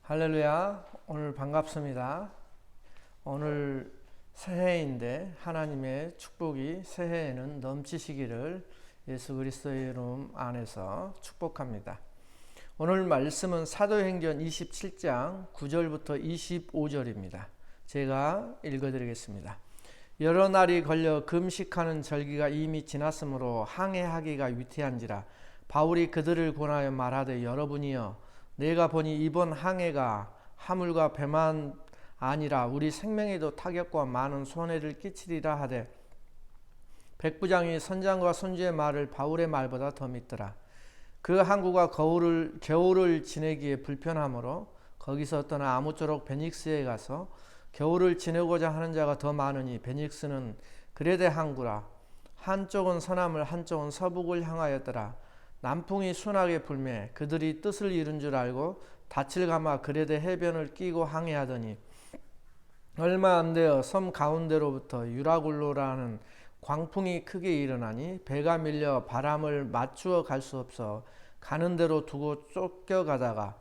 할렐루야. 오늘 반갑습니다. 오늘 새해인데 하나님의 축복이 새해에는 넘치시기를 예수 그리스도의 이름 안에서 축복합니다. 오늘 말씀은 사도행전 27장 9절부터 25절입니다. 제가 읽어드리겠습니다. 여러 날이 걸려 금식하는 절기가 이미 지났으므로 항해하기가 위태한지라 바울이 그들을 권하여 말하되 여러분이여 내가 보니 이번 항해가 하물과 배만 아니라 우리 생명에도 타격과 많은 손해를 끼치리라 하되 백부장이 선장과 선주의 말을 바울의 말보다 더 믿더라. 그 항구가 겨울을 지내기에 불편하므로 거기서 떠나 아무쪼록 베닉스에 가서 겨울을 지내고자 하는 자가 더 많으니 베닉스는 그레데 항구라. 한쪽은 서남을 한쪽은 서북을 향하였더라. 남풍이 순하게 불매 그들이 뜻을 이룬 줄 알고 닻을 감아 그레데 해변을 끼고 항해하더니 얼마 안 되어 섬 가운데로부터 유라굴로라는 광풍이 크게 일어나니 배가 밀려 바람을 맞추어 갈 수 없어 가는 대로 두고 쫓겨가다가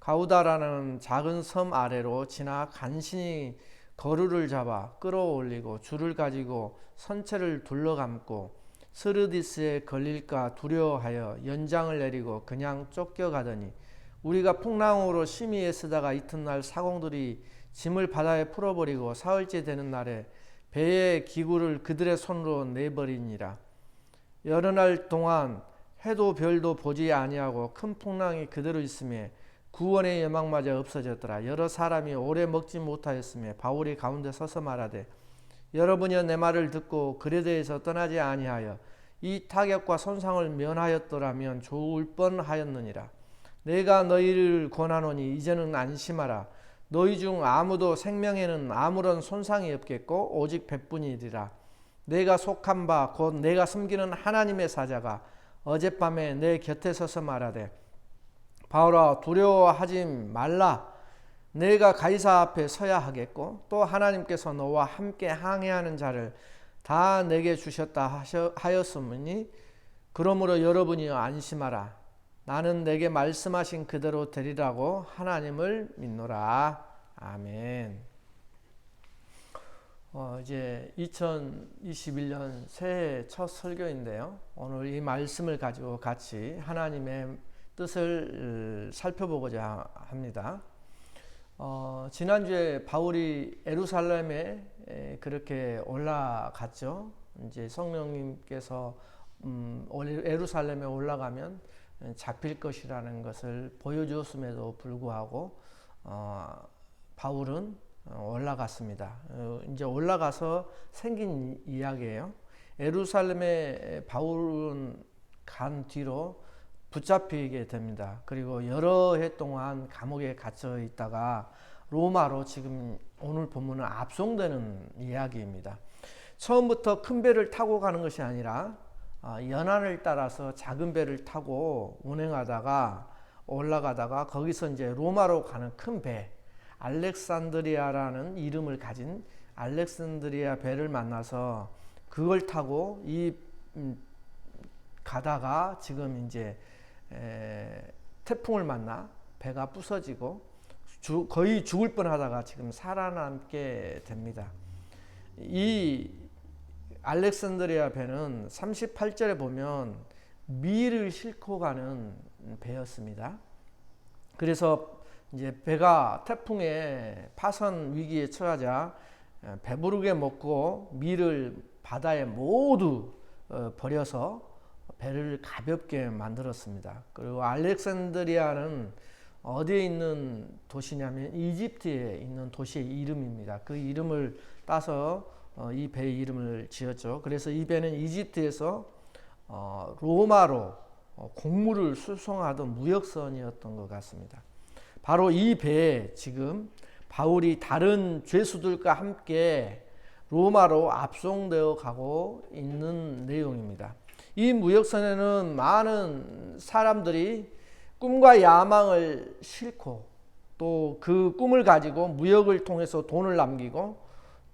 가우다라는 작은 섬 아래로 지나 간신히 거루를 잡아 끌어올리고 줄을 가지고 선체를 둘러감고 스르디스에 걸릴까 두려워하여 연장을 내리고 그냥 쫓겨가더니 우리가 풍랑으로 심히 애쓰다가 이튿날 사공들이 짐을 바다에 풀어버리고 사흘째 되는 날에 배의 기구를 그들의 손으로 내버리니라. 여러 날 동안 해도 별도 보지 아니하고 큰 풍랑이 그대로 있음에 구원의 여망마저 없어졌더라. 여러 사람이 오래 먹지 못하였음에 바울이 가운데 서서 말하되 여러분이여 내 말을 듣고 그레데에서 떠나지 아니하여 이 타격과 손상을 면하였더라면 좋을 뻔하였느니라. 내가 너희를 권하노니 이제는 안심하라. 너희 중 아무도 생명에는 아무런 손상이 없겠고 오직 배뿐이리라. 내가 속한 바 곧 내가 섬기는 하나님의 사자가 어젯밤에 내 곁에 서서 말하되 바울아 두려워하지 말라. 내가 가이사 앞에 서야 하겠고 또 하나님께서 너와 함께 항해하는 자를 다 내게 주셨다 하였으니 그러므로 여러분이 안심하라. 나는 내게 말씀하신 그대로 되리라고 하나님을 믿노라. 아멘. 이제 2021년 새해 첫 설교인데요. 오늘 이 말씀을 가지고 같이 하나님의 뜻을 살펴보고자 합니다. 지난주에 바울이 예루살렘에 그렇게 올라갔죠. 이제 성령님께서 예루살렘에 올라가면 잡힐 것이라는 것을 보여주었음에도 불구하고 바울은 올라갔습니다. 이제 올라가서 생긴 이야기예요. 예루살렘에 바울은 간 뒤로 붙잡히게 됩니다. 그리고 여러 해 동안 감옥에 갇혀 있다가 로마로 지금 오늘 본문은 압송되는 이야기입니다. 처음부터 큰 배를 타고 가는 것이 아니라 연안을 따라서 작은 배를 타고 운행하다가 올라가다가 거기서 이제 로마로 가는 큰 배, 알렉산드리아라는 이름을 가진 알렉산드리아 배를 만나서 그걸 타고 가다가 지금 이제 태풍을 만나 배가 부서지고 거의 죽을 뻔하다가 지금 살아남게 됩니다. 이 알렉산드리아 배는 38절에 보면 밀을 싣고 가는 배였습니다. 그래서 이제 배가 태풍에 파선 위기에 처하자 배부르게 먹고 밀을 바다에 모두 버려서 배를 가볍게 만들었습니다. 그리고 알렉산드리아는 어디에 있는 도시냐면 이집트에 있는 도시의 이름입니다. 그 이름을 따서 이 배의 이름을 지었죠. 그래서 이 배는 이집트에서 로마로 곡물을 수송하던 무역선이었던 것 같습니다. 바로 이 배에 지금 바울이 다른 죄수들과 함께 로마로 압송되어 가고 있는 내용입니다. 이 무역선에는 많은 사람들이 꿈과 야망을 싣고 또 그 꿈을 가지고 무역을 통해서 돈을 남기고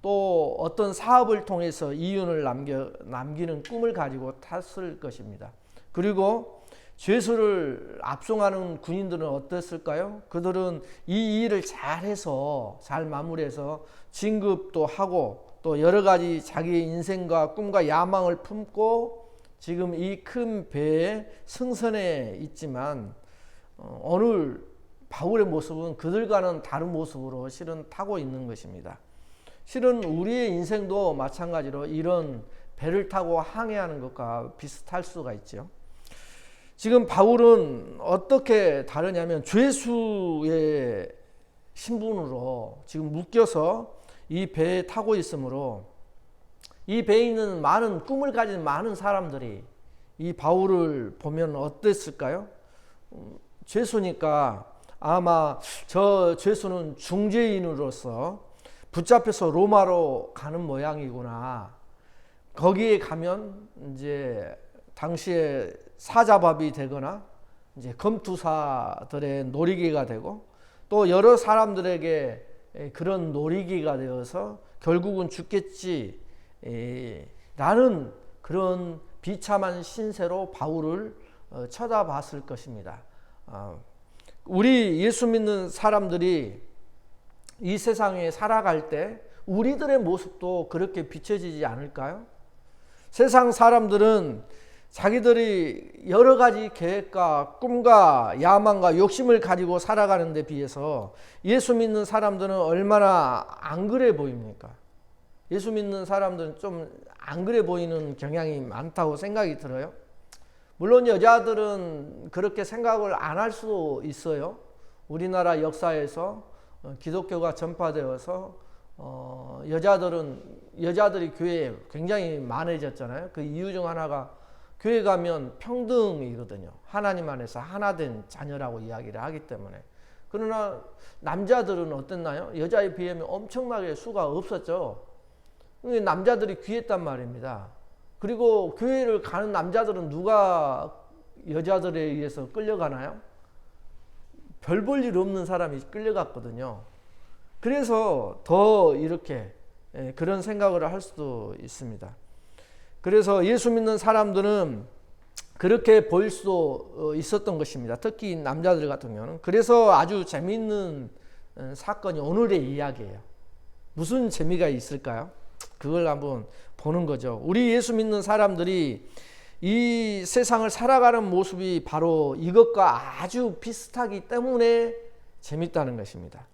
또 어떤 사업을 통해서 이윤을 남기는 꿈을 가지고 탔을 것입니다. 그리고 죄수를 압송하는 군인들은 어땠을까요? 그들은 이 일을 잘해서 잘 마무리해서 진급도 하고 또 여러 가지 자기의 인생과 꿈과 야망을 품고 지금 이 큰 배에 승선해 있지만 오늘 바울의 모습은 그들과는 다른 모습으로 실은 타고 있는 것입니다. 실은 우리의 인생도 마찬가지로 이런 배를 타고 항해하는 것과 비슷할 수가 있죠. 지금 바울은 어떻게 다르냐면 죄수의 신분으로 지금 묶여서 이 배에 타고 있으므로 이 배에 있는 많은 꿈을 가진 많은 사람들이 이 바울을 보면 어땠을까요? 죄수니까 아마 저 죄수는 중죄인으로서 붙잡혀서 로마로 가는 모양이구나. 거기에 가면 이제 당시에 사자밥이 되거나 이제 검투사들의 놀이기가 되고 또 여러 사람들에게 그런 놀이기가 되어서 결국은 죽겠지 라는 그런 비참한 신세로 바울을 쳐다봤을 것입니다. 우리 예수 믿는 사람들이 이 세상에 살아갈 때 우리들의 모습도 그렇게 비춰지지 않을까요? 세상 사람들은 자기들이 여러 가지 계획과 꿈과 야망과 욕심을 가지고 살아가는 데 비해서 예수 믿는 사람들은 얼마나 안 그래 보입니까? 예수 믿는 사람들은 좀 안 그래 보이는 경향이 많다고 생각이 들어요. 물론 여자들은 그렇게 생각을 안 할 수도 있어요. 우리나라 역사에서 기독교가 전파되어서 여자들이 교회에 굉장히 많아졌잖아요. 그 이유 중 하나가 교회 가면 평등이거든요. 하나님 안에서 하나된 자녀라고 이야기를 하기 때문에. 그러나 남자들은 어땠나요? 여자에 비하면 엄청나게 수가 없었죠. 남자들이 귀했단 말입니다. 그리고 교회를 가는 남자들은 누가 여자들에 의해서 끌려가나요? 별 볼 일 없는 사람이 끌려갔거든요. 그래서 더 이렇게 그런 생각을 할 수도 있습니다. 그래서 예수 믿는 사람들은 그렇게 보일 수도 있었던 것입니다. 특히 남자들 같은 경우는. 그래서 아주 재미있는 사건이 오늘의 이야기예요. 무슨 재미가 있을까요? 그걸 한번 보는 거죠. 우리 예수 믿는 사람들이 이 세상을 살아가는 모습이 바로 이것과 아주 비슷하기 때문에 재밌다는 것입니다.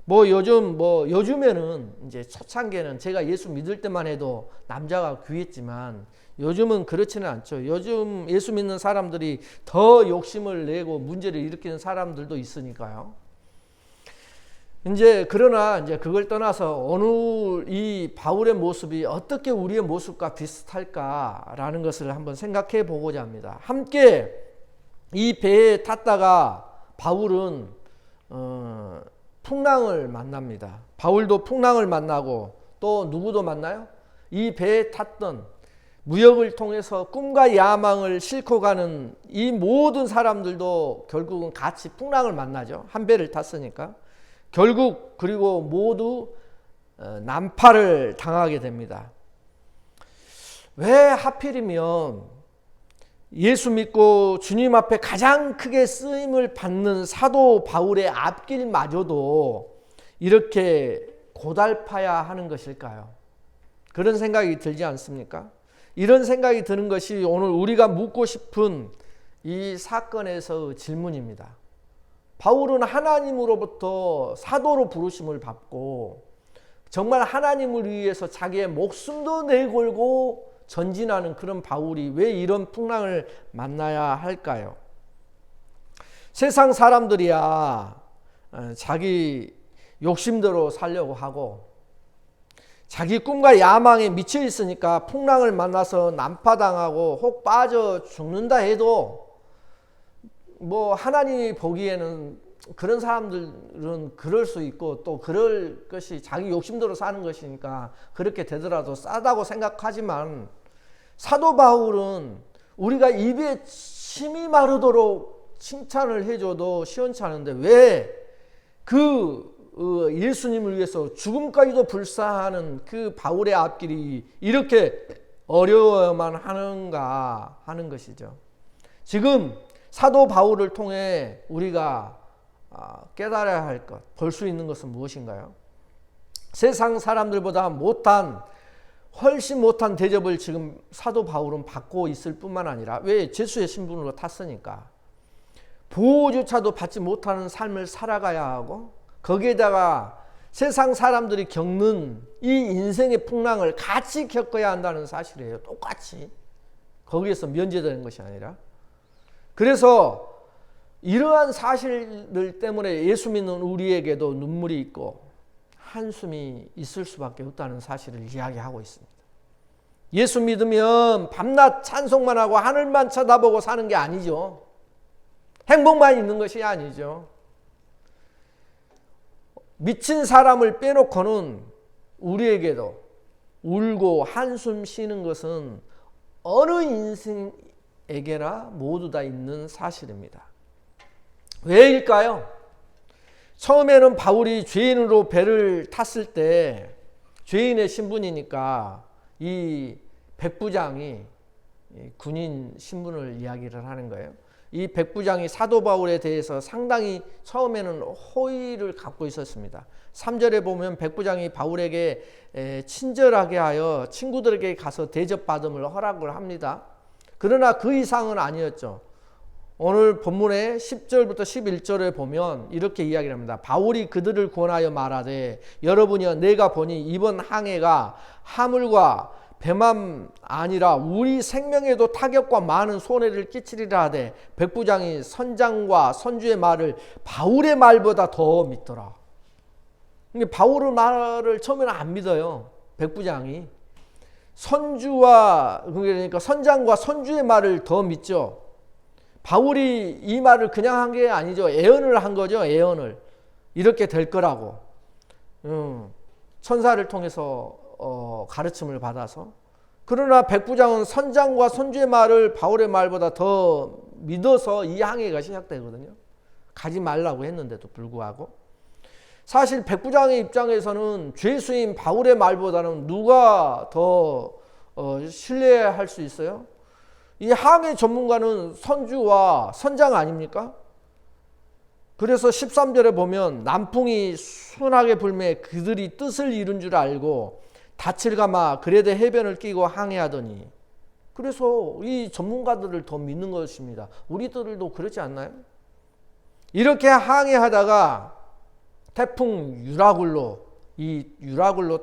요즘에는 이제 초창기에는 제가 예수 믿을 때만 해도 남자가 귀했지만 요즘은 그렇지는 않죠. 요즘 예수 믿는 사람들이 더 욕심을 내고 문제를 일으키는 사람들도 있으니까요. 그러나 그걸 떠나서 오늘 이 바울의 모습이 어떻게 우리의 모습과 비슷할까라는 것을 한번 생각해 보고자 합니다. 함께 이 배에 탔다가 바울은 풍랑을 만납니다. 바울도 풍랑을 만나고 또 누구도 만나요? 이 배에 탔던 무역을 통해서 꿈과 야망을 싣고 가는 이 모든 사람들도 결국은 같이 풍랑을 만나죠. 한 배를 탔으니까. 결국 그리고 모두 난파를 당하게 됩니다. 왜 하필이면 예수 믿고 주님 앞에 가장 크게 쓰임을 받는 사도 바울의 앞길마저도 이렇게 고달파야 하는 것일까요? 그런 생각이 들지 않습니까? 이런 생각이 드는 것이 오늘 우리가 묻고 싶은 이 사건에서 질문입니다. 바울은 하나님으로부터 사도로 부르심을 받고 정말 하나님을 위해서 자기의 목숨도 내걸고 전진하는 그런 바울이 왜 이런 풍랑을 만나야 할까요? 세상 사람들이야 자기 욕심대로 살려고 하고 자기 꿈과 야망에 미쳐 있으니까 풍랑을 만나서 난파당하고 혹 빠져 죽는다 해도 하나님이 보기에는 그런 사람들은 그럴 수 있고 또 그럴 것이 자기 욕심대로 사는 것이니까 그렇게 되더라도 싸다고 생각하지만 사도 바울은 우리가 입에 침이 마르도록 칭찬을 해줘도 시원찮은데 왜 예수님을 위해서 죽음까지도 불사하는 그 바울의 앞길이 이렇게 어려워야만 하는가 하는 것이죠. 지금 사도 바울을 통해 우리가 깨달아야 할 것, 볼 수 있는 것은 무엇인가요? 세상 사람들보다 훨씬 못한 대접을 지금 사도 바울은 받고 있을 뿐만 아니라, 왜? 제수의 신분으로 탔으니까. 보호조차도 받지 못하는 삶을 살아가야 하고, 거기에다가 세상 사람들이 겪는 이 인생의 풍랑을 같이 겪어야 한다는 사실이에요. 똑같이. 거기에서 면제되는 것이 아니라. 그래서 이러한 사실들 때문에 예수 믿는 우리에게도 눈물이 있고 한숨이 있을 수밖에 없다는 사실을 이야기하고 있습니다. 예수 믿으면 밤낮 찬송만 하고 하늘만 쳐다보고 사는 게 아니죠. 행복만 있는 것이 아니죠. 미친 사람을 빼놓고는 우리에게도 울고 한숨 쉬는 것은 어느 인생에게나 모두 다 있는 사실입니다. 왜일까요? 처음에는 바울이 죄인으로 배를 탔을 때 죄인의 신분이니까 이 백부장이 군인 신분을 이야기를 하는 거예요. 이 백부장이 사도 바울에 대해서 상당히 처음에는 호의를 갖고 있었습니다. 3절에 보면 백부장이 바울에게 친절하게 하여 친구들에게 가서 대접받음을 허락을 합니다. 그러나 그 이상은 아니었죠. 오늘 본문의 10절부터 11절에 보면 이렇게 이야기를 합니다. 바울이 그들을 권하여 말하되 여러분이여 내가 보니 이번 항해가 하물과 배만 아니라 우리 생명에도 타격과 많은 손해를 끼치리라 하되 백부장이 선장과 선주의 말을 바울의 말보다 더 믿더라. 근데 바울의 말을 처음에는 안 믿어요. 백부장이. 그러니까 선장과 선주의 말을 더 믿죠. 바울이 이 말을 그냥 한 게 아니죠. 예언을 한 거죠. 예언을. 이렇게 될 거라고. 천사를 통해서 가르침을 받아서. 그러나 백부장은 선장과 선주의 말을 바울의 말보다 더 믿어서 이 항해가 시작되거든요. 가지 말라고 했는데도 불구하고. 사실 백부장의 입장에서는 죄수인 바울의 말보다는 누가 더 신뢰할 수 있어요? 이 항해 전문가는 선주와 선장 아닙니까? 그래서 13절에 보면 남풍이 순하게 불매 그들이 뜻을 이룬 줄 알고 닻을 감아 그레데 해변을 끼고 항해하더니, 그래서 이 전문가들을 더 믿는 것입니다. 우리들도 그렇지 않나요? 이렇게 항해하다가 태풍 유라굴로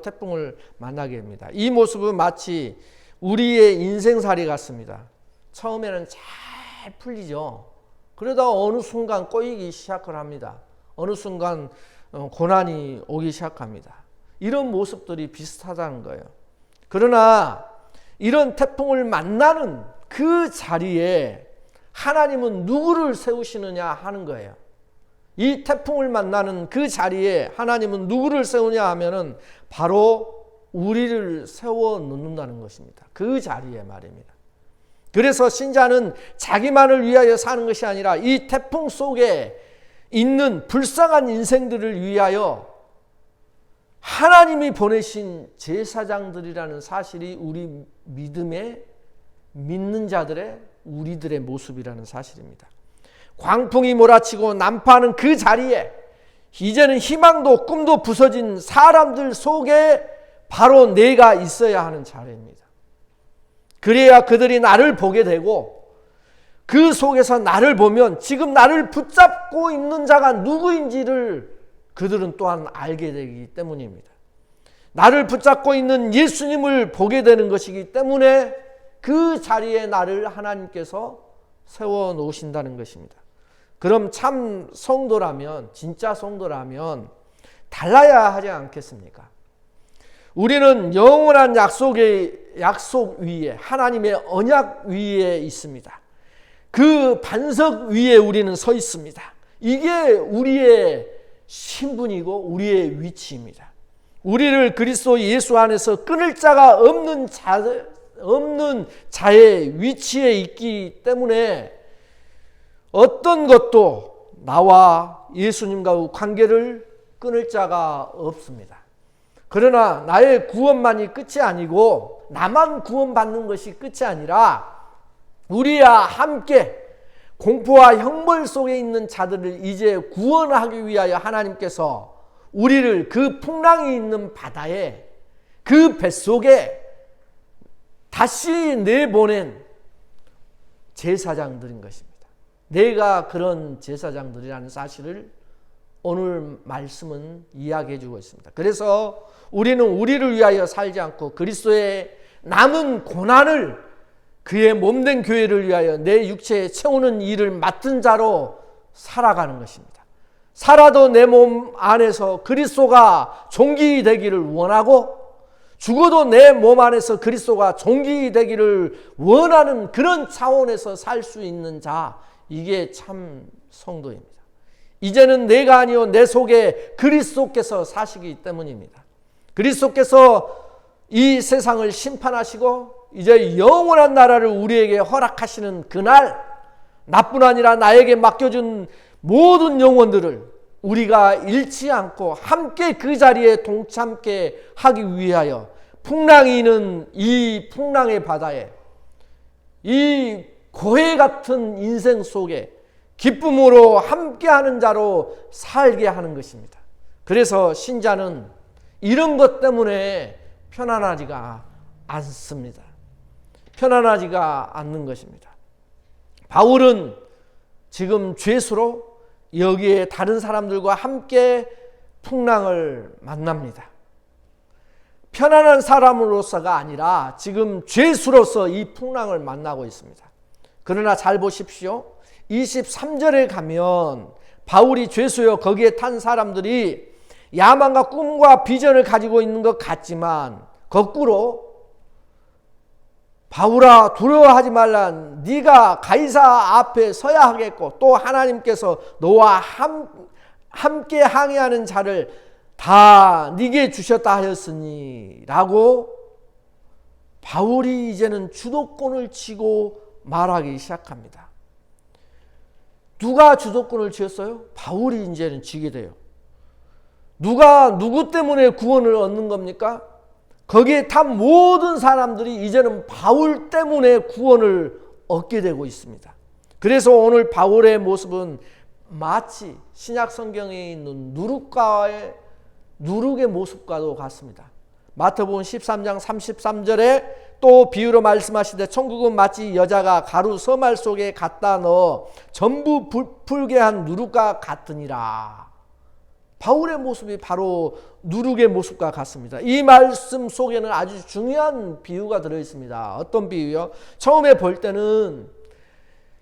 태풍을 만나게 됩니다. 이 모습은 마치 우리의 인생살이 같습니다. 처음에는 잘 풀리죠. 그러다가 어느 순간 꼬이기 시작을 합니다. 어느 순간 고난이 오기 시작합니다. 이런 모습들이 비슷하다는 거예요. 그러나 이런 태풍을 만나는 그 자리에 하나님은 누구를 세우시느냐 하는 거예요. 이 태풍을 만나는 그 자리에 하나님은 누구를 세우냐 하면은 바로 우리를 세워 놓는다는 것입니다. 그 자리에 말입니다. 그래서 신자는 자기만을 위하여 사는 것이 아니라 이 태풍 속에 있는 불쌍한 인생들을 위하여 하나님이 보내신 제사장들이라는 사실이 우리 믿는 자들의 우리들의 모습이라는 사실입니다. 광풍이 몰아치고 난파하는 그 자리에 이제는 희망도 꿈도 부서진 사람들 속에 바로 내가 있어야 하는 자리입니다. 그래야 그들이 나를 보게 되고 그 속에서 나를 보면 지금 나를 붙잡고 있는 자가 누구인지를 그들은 또한 알게 되기 때문입니다. 나를 붙잡고 있는 예수님을 보게 되는 것이기 때문에 그 자리에 나를 하나님께서 세워 놓으신다는 것입니다. 그럼 참 성도라면, 진짜 성도라면 달라야 하지 않겠습니까? 우리는 영원한 약속 위에, 하나님의 언약 위에 있습니다. 그 반석 위에 우리는 서 있습니다. 이게 우리의 신분이고 우리의 위치입니다. 우리를 그리스도 예수 안에서 끊을 자가 없는 자의 위치에 있기 때문에 어떤 것도 나와 예수님과 관계를 끊을 자가 없습니다. 그러나 나의 구원만이 끝이 아니고 나만 구원받는 것이 끝이 아니라 우리와 함께 공포와 형벌 속에 있는 자들을 이제 구원하기 위하여 하나님께서 우리를 그 풍랑이 있는 바다에, 그 뱃속에 다시 내보낸 제사장들인 것입니다. 내가 그런 제사장들이라는 사실을 오늘 말씀은 이야기해 주고 있습니다. 그래서 우리는 우리를 위하여 살지 않고 그리스도의 남은 고난을 그의 몸된 교회를 위하여 내 육체에 채우는 일을 맡은 자로 살아가는 것입니다. 살아도 내 몸 안에서 그리스도가 존귀되기를 원하고 죽어도 내 몸 안에서 그리스도가 존귀되기를 원하는 그런 차원에서 살 수 있는 자, 이게 참 성도입니다. 이제는 내가 아니요 내 속에 그리스도께서 사시기 때문입니다. 그리스도께서 이 세상을 심판하시고 이제 영원한 나라를 우리에게 허락하시는 그날, 나뿐 아니라 나에게 맡겨준 모든 영혼들을 우리가 잃지 않고 함께 그 자리에 동참케 하기 위하여 풍랑이 있는 이 풍랑의 바다에, 이 고해 같은 인생 속에 기쁨으로 함께하는 자로 살게 하는 것입니다. 그래서 신자는 이런 것 때문에 편안하지가 않습니다. 편안하지가 않는 것입니다. 바울은 지금 죄수로 여기에 다른 사람들과 함께 풍랑을 만납니다. 편안한 사람으로서가 아니라 지금 죄수로서 이 풍랑을 만나고 있습니다. 그러나 잘 보십시오. 23절에 가면 바울이 죄수여 거기에 탄 사람들이 야망과 꿈과 비전을 가지고 있는 것 같지만 거꾸로 바울아 두려워하지 말라. 네가 가이사 앞에 서야 하겠고 또 하나님께서 너와 함께 항해하는 자를 다 네게 주셨다 하였으니 라고 바울이 이제는 주도권을 쥐고 말하기 시작합니다. 누가 주도권을 쥐었어요? 바울이 이제는 쥐게 돼요. 누구 때문에 구원을 얻는 겁니까? 거기에 탄 모든 사람들이 이제는 바울 때문에 구원을 얻게 되고 있습니다. 그래서 오늘 바울의 모습은 마치 신약 성경에 있는 누룩의 모습과도 같습니다. 마태복음 13장 33절에 또 비유로 말씀하시되 천국은 마치 여자가 가루 서말 속에 갖다 넣어 전부 불게 한 누룩과 같으니라. 바울의 모습이 바로 누룩의 모습과 같습니다. 이 말씀 속에는 아주 중요한 비유가 들어있습니다. 어떤 비유요? 처음에 볼 때는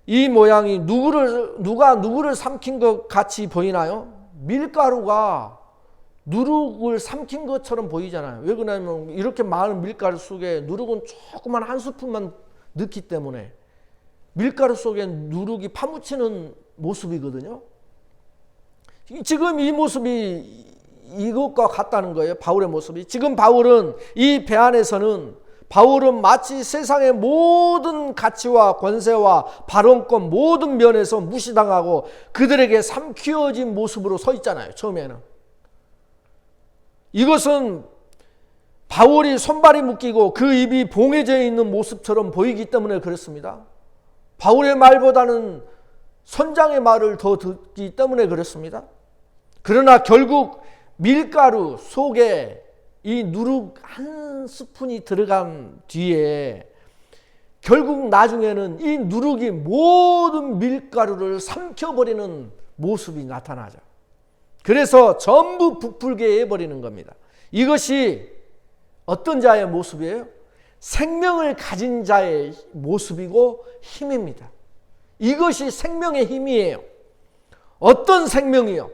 이 모양이 누가 누구를 삼킨 것 같이 보이나요? 밀가루가 누룩을 삼킨 것처럼 보이잖아요. 왜 그러냐면 이렇게 많은 밀가루 속에 누룩은 조그만 한 스푼만 넣기 때문에 밀가루 속에 누룩이 파묻히는 모습이거든요. 지금 이 모습이 이것과 같다는 거예요. 바울의 모습이. 지금 바울은 이 배 안에서는 바울은 마치 세상의 모든 가치와 권세와 발언권 모든 면에서 무시당하고 그들에게 삼키어진 모습으로 서 있잖아요. 처음에는. 이것은 바울이 손발이 묶이고 그 입이 봉해져 있는 모습처럼 보이기 때문에 그렇습니다. 바울의 말보다는 선장의 말을 더 듣기 때문에 그렇습니다. 그러나 결국 밀가루 속에 이 누룩 한 스푼이 들어간 뒤에 결국 나중에는 이 누룩이 모든 밀가루를 삼켜버리는 모습이 나타나죠. 그래서 전부 부풀게 해버리는 겁니다. 이것이 어떤 자의 모습이에요? 생명을 가진 자의 모습이고 힘입니다. 이것이 생명의 힘이에요. 어떤 생명이요?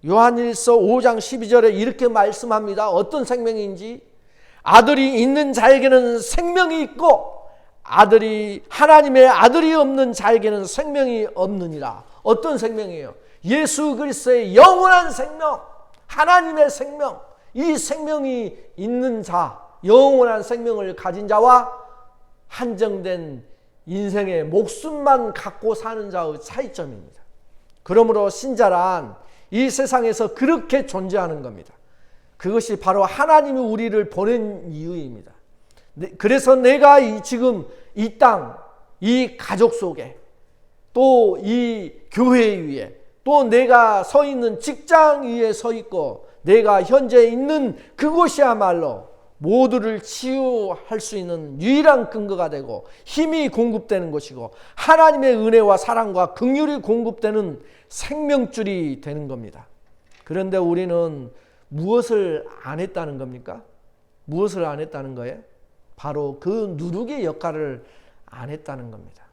요한일서 5장 12절에 이렇게 말씀합니다. 어떤 생명인지 아들이 있는 자에게는 생명이 있고 하나님의 아들이 없는 자에게는 생명이 없느니라. 어떤 생명이에요? 예수 그리스도의 영원한 생명, 하나님의 생명, 이 생명이 있는 자, 영원한 생명을 가진 자와 한정된 인생의 목숨만 갖고 사는 자의 차이점입니다. 그러므로 신자란 이 세상에서 그렇게 존재하는 겁니다. 그것이 바로 하나님이 우리를 보낸 이유입니다. 그래서 내가 지금 이 땅, 이 가족 속에 또 이 교회 위에, 또 내가 서 있는 직장 위에 서 있고, 내가 현재 있는 그곳이야말로 모두를 치유할 수 있는 유일한 근거가 되고 힘이 공급되는 것이고 하나님의 은혜와 사랑과 긍휼이 공급되는 생명줄이 되는 겁니다. 그런데 우리는 무엇을 안 했다는 겁니까? 무엇을 안 했다는 거예요? 바로 그 누룩의 역할을 안 했다는 겁니다.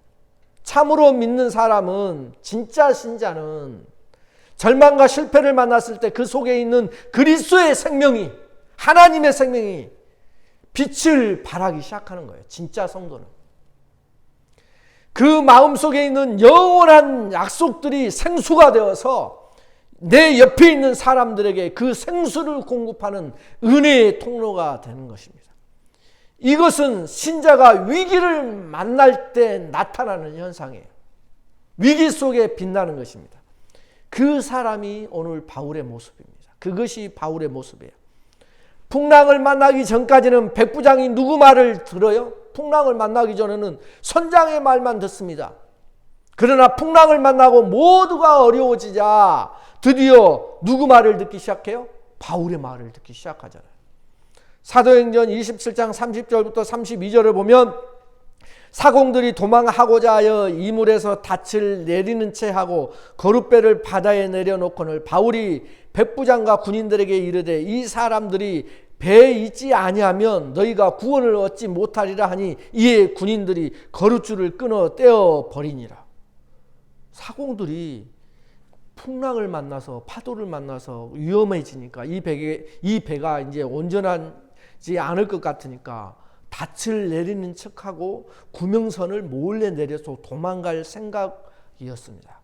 참으로 믿는 사람은, 진짜 신자는 절망과 실패를 만났을 때 그 속에 있는 그리스도의 생명이, 하나님의 생명이 빛을 발하기 시작하는 거예요. 진짜 성도는. 그 마음속에 있는 영원한 약속들이 생수가 되어서 내 옆에 있는 사람들에게 그 생수를 공급하는 은혜의 통로가 되는 것입니다. 이것은 신자가 위기를 만날 때 나타나는 현상이에요. 위기 속에 빛나는 것입니다. 그 사람이 오늘 바울의 모습입니다. 그것이 바울의 모습이에요. 풍랑을 만나기 전까지는 백부장이 누구 말을 들어요? 풍랑을 만나기 전에는 선장의 말만 듣습니다. 그러나 풍랑을 만나고 모두가 어려워지자 드디어 누구 말을 듣기 시작해요? 바울의 말을 듣기 시작하잖아요. 사도행전 27장 30절부터 32절을 보면 사공들이 도망하고자 하여 이물에서 닻을 내리는 채 하고 거룻배를 바다에 내려놓거늘 바울이 백부장과 군인들에게 이르되 이 사람들이 배에 있지 아니하면 너희가 구원을 얻지 못하리라 하니 이에 군인들이 거룻줄을 끊어 떼어 버리니라. 사공들이 풍랑을 만나서 파도를 만나서 위험해지니까 이 배가 이제 온전하지 않을 것 같으니까 닻을 내리는 척하고 구명선을 몰래 내려서 도망갈 생각이었습니다.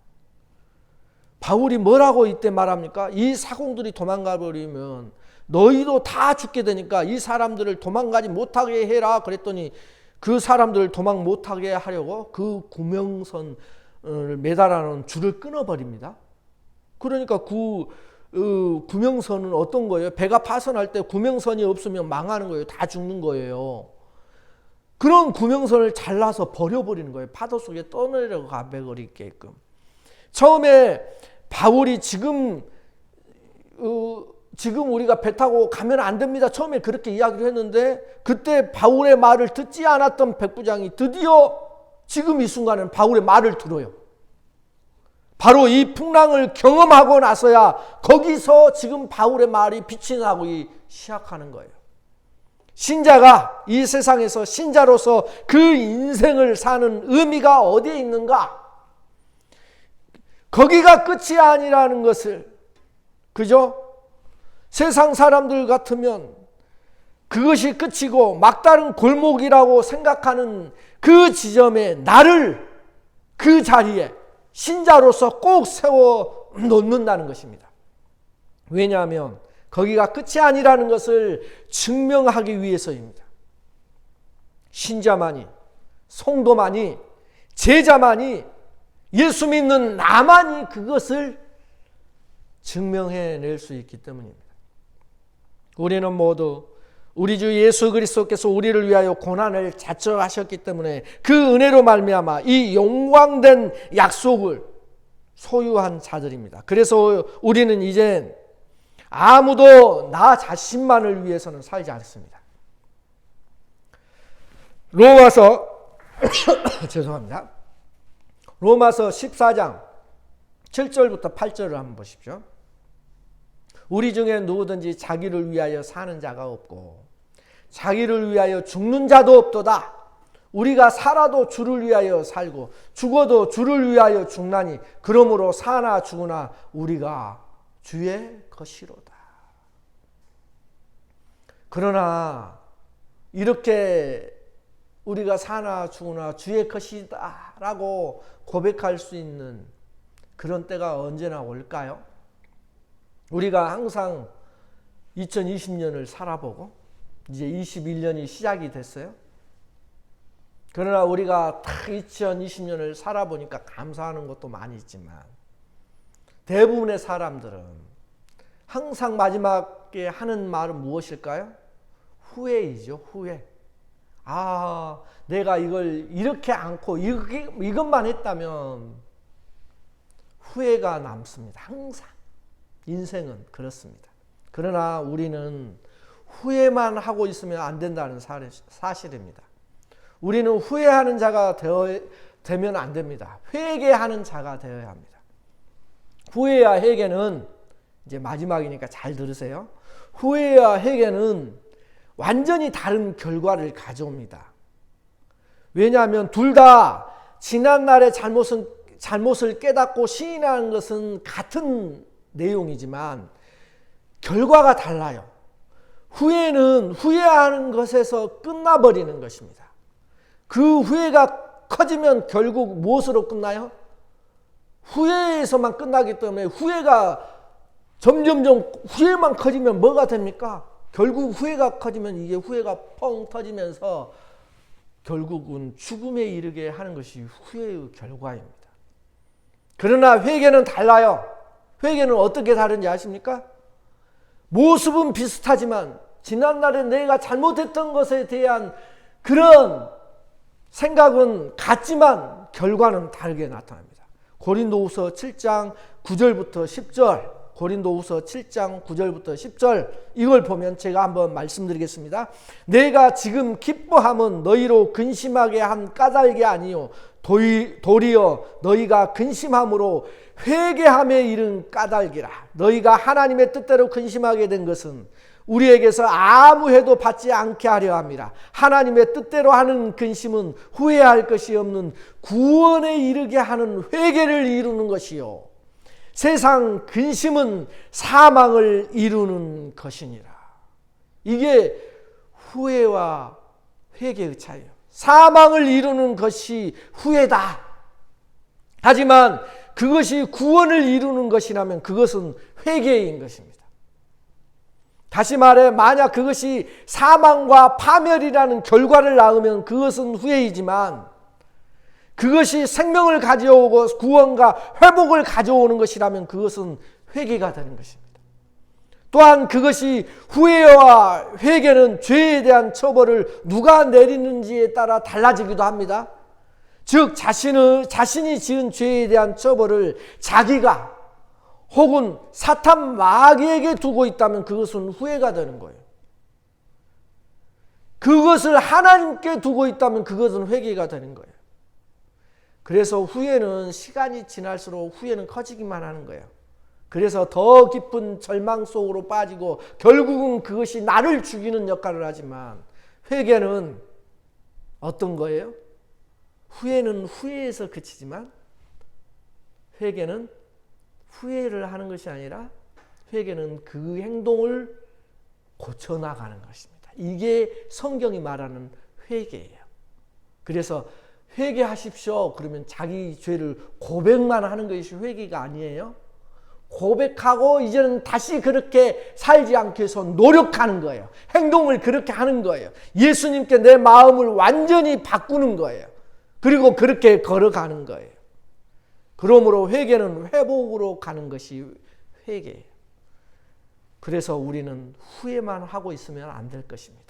바울이 뭐라고 이때 말합니까? 이 사공들이 도망가 버리면 너희도 다 죽게 되니까 이 사람들을 도망가지 못하게 해라 그랬더니 그 사람들을 도망 못하게 하려고 그 구명선을 매달아 놓은 줄을 끊어버립니다. 그러니까 구명선은 어떤 거예요? 배가 파손할 때 구명선이 없으면 망하는 거예요. 다 죽는 거예요. 그런 구명선을 잘라서 버려버리는 거예요. 파도 속에 떠내려가 버리게끔. 처음에 바울이 지금 우리가 배 타고 가면 안 됩니다. 처음에 그렇게 이야기를 했는데 그때 바울의 말을 듣지 않았던 백부장이 드디어 지금 이 순간은 바울의 말을 들어요. 바로 이 풍랑을 경험하고 나서야 거기서 지금 바울의 말이 빛이 나기 시작하는 거예요. 신자가 이 세상에서 신자로서 그 인생을 사는 의미가 어디에 있는가? 거기가 끝이 아니라는 것을, 그죠? 세상 사람들 같으면 그것이 끝이고 막다른 골목이라고 생각하는 그 지점에 나를 그 자리에 신자로서 꼭 세워 놓는다는 것입니다. 왜냐하면 거기가 끝이 아니라는 것을 증명하기 위해서입니다. 신자만이, 성도만이, 제자만이, 예수 믿는 나만이 그것을 증명해낼 수 있기 때문입니다. 우리는 모두 우리 주 예수 그리스도께서 우리를 위하여 고난을 자처하셨기 때문에 그 은혜로 말미암아 이 영광된 약속을 소유한 자들입니다. 그래서 우리는 이제 아무도 나 자신만을 위해서는 살지 않습니다. 로마서 죄송합니다. 로마서 14장 7절부터 8절을 한번 보십시오. 우리 중에 누구든지 자기를 위하여 사는 자가 없고 자기를 위하여 죽는 자도 없도다. 우리가 살아도 주를 위하여 살고 죽어도 주를 위하여 죽나니 그러므로 사나 죽으나 우리가 주의 것이로다. 그러나 이렇게 우리가 사나 죽으나 주의 것이다 라고 고백할 수 있는 그런 때가 언제나 올까요? 우리가 항상 2020년을 살아보고 이제 21년이 시작이 됐어요. 그러나 우리가 다 2020년을 살아보니까 감사하는 것도 많이 있지만 대부분의 사람들은 항상 마지막에 하는 말은 무엇일까요? 후회이죠. 후회. 아, 내가 이걸 이렇게 않고 이것만 했다면 후회가 남습니다. 항상. 인생은 그렇습니다. 그러나 우리는 후회만 하고 있으면 안 된다는 사실입니다. 우리는 후회하는 자가 되면 안 됩니다. 회개하는 자가 되어야 합니다. 후회와 회개는 이제 마지막이니까 잘 들으세요. 후회와 회개는 완전히 다른 결과를 가져옵니다. 왜냐하면 둘 다 지난날의 잘못을 깨닫고 시인하는 것은 같은 내용이지만 결과가 달라요. 후회는 후회하는 것에서 끝나버리는 것입니다. 그 후회가 커지면 결국 무엇으로 끝나요? 후회에서만 끝나기 때문에 후회가 점점점 후회만 커지면 뭐가 됩니까? 결국 후회가 커지면 이게 후회가 펑 터지면서 결국은 죽음에 이르게 하는 것이 후회의 결과입니다. 그러나 회개는 달라요. 회개는 어떻게 다른지 아십니까? 모습은 비슷하지만 지난날에 내가 잘못했던 것에 대한 그런 생각은 같지만 결과는 다르게 나타납니다. 고린도후서 7장 9절부터 10절, 고린도후서 7장 9절부터 10절 이걸 보면 제가 한번 말씀드리겠습니다. 내가 지금 기뻐함은 너희로 근심하게 한 까닭이 아니요 도리어 너희가 근심함으로 회개함에 이른 까닭이라. 너희가 하나님의 뜻대로 근심하게 된 것은 우리에게서 아무 해도 받지 않게 하려 함이라. 하나님의 뜻대로 하는 근심은 후회할 것이 없는 구원에 이르게 하는 회개를 이루는 것이요 세상 근심은 사망을 이루는 것이니라. 이게 후회와 회개의 차이예요. 사망을 이루는 것이 후회다. 하지만 그것이 구원을 이루는 것이라면 그것은 회개인 것입니다. 다시 말해 만약 그것이 사망과 파멸이라는 결과를 낳으면 그것은 후회이지만 그것이 생명을 가져오고 구원과 회복을 가져오는 것이라면 그것은 회개가 되는 것입니다. 또한 그것이 후회와 회개는 죄에 대한 처벌을 누가 내리는지에 따라 달라지기도 합니다. 즉 자신이 지은 죄에 대한 처벌을 자기가 혹은 사탄 마귀에게 두고 있다면 그것은 후회가 되는 거예요. 그것을 하나님께 두고 있다면 그것은 회개가 되는 거예요. 그래서 후회는 시간이 지날수록 후회는 커지기만 하는 거예요. 그래서 더 깊은 절망 속으로 빠지고 결국은 그것이 나를 죽이는 역할을 하지만 회개는 어떤 거예요? 후회는 후회에서 그치지만 회개는 후회를 하는 것이 아니라 회개는 그 행동을 고쳐나가는 것입니다. 이게 성경이 말하는 회개예요. 그래서 회개하십시오. 그러면 자기 죄를 고백만 하는 것이 회개가 아니에요. 고백하고 이제는 다시 그렇게 살지 않기 위해서 노력하는 거예요. 행동을 그렇게 하는 거예요. 예수님께 내 마음을 완전히 바꾸는 거예요. 그리고 그렇게 걸어가는 거예요. 그러므로 회개는 회복으로 가는 것이 회개예요. 그래서 우리는 후회만 하고 있으면 안 될 것입니다.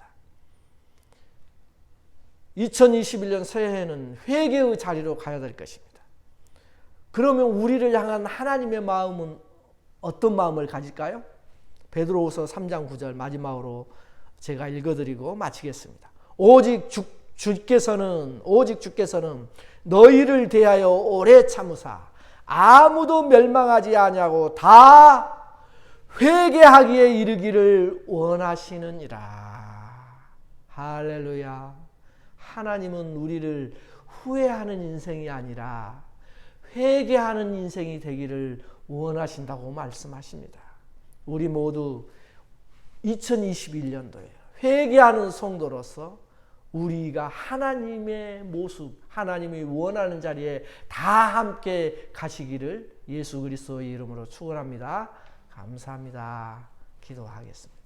2021년 새해에는 회개의 자리로 가야 될 것입니다. 그러면 우리를 향한 하나님의 마음은 어떤 마음을 가질까요? 베드로후서 3장 9절 마지막으로 제가 읽어드리고 마치겠습니다. 오직 주께서는 너희를 대하여 오래 참으사 아무도 멸망하지 아니하고 다 회개하기에 이르기를 원하시느니라. 할렐루야. 하나님은 우리를 후회하는 인생이 아니라 회개하는 인생이 되기를 원하신다고 말씀하십니다. 우리 모두 2021년도에 회개하는 성도로서 우리가 하나님의 모습, 하나님이 원하는 자리에 다 함께 가시기를 예수 그리스도의 이름으로 축원합니다. 감사합니다. 기도하겠습니다.